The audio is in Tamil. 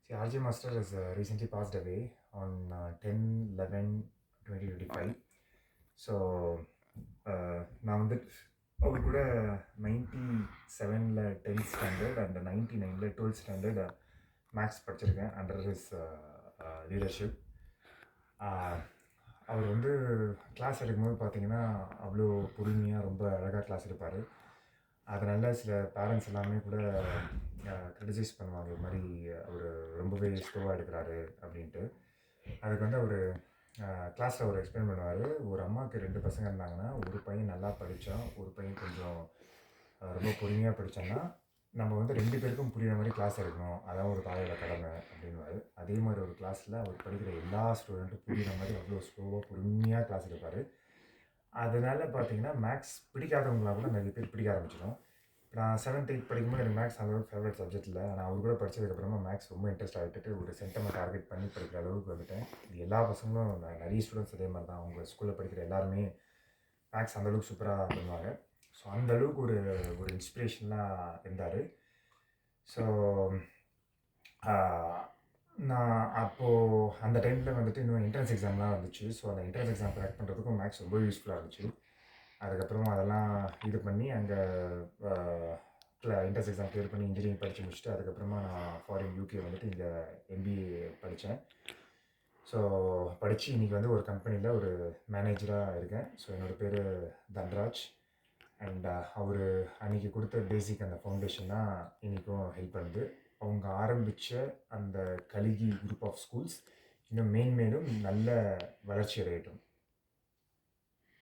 See, RJ Master has recently passed away on 10/11/2025. So நான் வந்து அவர் கூட 97ல் 10th ஸ்டாண்டர்ட் அண்ட் 99ல் 12th ஸ்டாண்டர்ட் மேக்ஸ் படிச்சிருக்கேன் அண்டர் ஹிஸ் லீடர்ஷிப். அவர் வந்து கிளாஸ் எடுக்கும்போது பார்த்தீங்கன்னா அவ்வளோ பொறுமையாக ரொம்ப அழகாக கிளாஸ் எடுப்பார். அதனால் சில பேரண்ட்ஸ் எல்லாமே கூட கிரிட்டிசைஸ் பண்ணுவாங்க, இது மாதிரி அவர் ரொம்பவே ஸ்லோவாக எடுக்கிறாரு அப்படின்ட்டு. அதுக்கு வந்து அவர் கிளாஸில் அவர் எக்ஸ்பிளைன் பண்ணுவார். ஒரு அம்மாவுக்கு 2 பசங்க இருந்தாங்கன்னா, ஒரு பையன் நல்லா படித்தா, ஒரு பையன் கொஞ்சம் ரொம்ப பொறுமையாக படித்தான்னா, நம்ம வந்து 2 பேருக்கும் புரிகிற மாதிரி கிளாஸ் எடுக்கணும், அதான் ஒரு தாயோட கடமை அப்படின்வாரு. அதே மாதிரி ஒரு கிளாஸில் அவர் படிக்கிற எல்லா ஸ்டூடெண்ட்டும் புரிகிற மாதிரி அவ்வளோ ஸ்லோவாக பொறுமையாக கிளாஸ் எடுப்பார். அதனால் பார்த்தீங்கன்னா மேக்ஸ் பிடிக்காதவங்களாக கூட நிறைய பேர் பிடிக்க ஆரம்பிச்சிடும். நான் 7th 8th படிக்கும்போது எனக்கு மேக்ஸ் அந்தளவுக்கு ஃபேவரட் சப்ஜெக்ட் இல்லை. நான் அவர் கூட படித்ததுக்கப்புறமா மேக்ஸ் ரொம்ப இன்ட்ரெஸ்ட் ஆகிட்டு ஒரு சென்டமை டார்கெட் பண்ணி படிக்கிற அளவுக்கு வந்துட்டேன். இது எல்லா பசங்களும் நிறைய ஸ்டூடெண்ட்ஸ் அதே மாதிரி தான். அவங்க ஸ்கூலில் படிக்கிற எல்லாருமே மேக்ஸ் அந்தளவுக்கு சூப்பராக பண்ணுவாங்க. ஸோ அந்தளவுக்கு ஒரு ஒரு இன்ஸ்பிரேஷனாக இருந்தார். ஸோ நான் அப்போது அந்த டைமில் வந்துட்டு இன்னும் என்ட்ரன்ஸ் எக்ஸாம்லாம் வந்துச்சு. ஸோ அந்த என்ட்ரன்ஸ் எக்ஸாம் க்ராக் பண்ணுறதுக்கும் மேக்ஸ் ரொம்ப யூஸ்ஃபுல்லாக இருந்துச்சு. அதுக்கப்புறம் அதெல்லாம் இது பண்ணி அங்கே என்ட்ரன்ஸ் எக்ஸாம் கிளியர் பண்ணி இன்ஜினியரிங் படித்து முடிச்சுட்டு அதுக்கப்புறமா நான் ஃபாரின் யூகே வந்துட்டு இங்கே MBA படித்தேன். ஸோ படித்து இன்றைக்கி வந்து ஒரு கம்பெனியில் ஒரு மேனேஜராக இருக்கேன். ஸோ என்னோடய பேர் தன்ராஜ். அண்ட் அவர் அன்றைக்கி கொடுத்த பேசிக் அந்த ஃபவுண்டேஷன் தான் இன்றைக்கும் ஹெல்ப் பண்ணுது. அவங்க ஆரம்பித்த அந்த கல்கி குரூப் ஆஃப் ஸ்கூல்ஸ் இன்னும் மேன்மேலும் நல்ல வளர்ச்சி அடையட்டும்.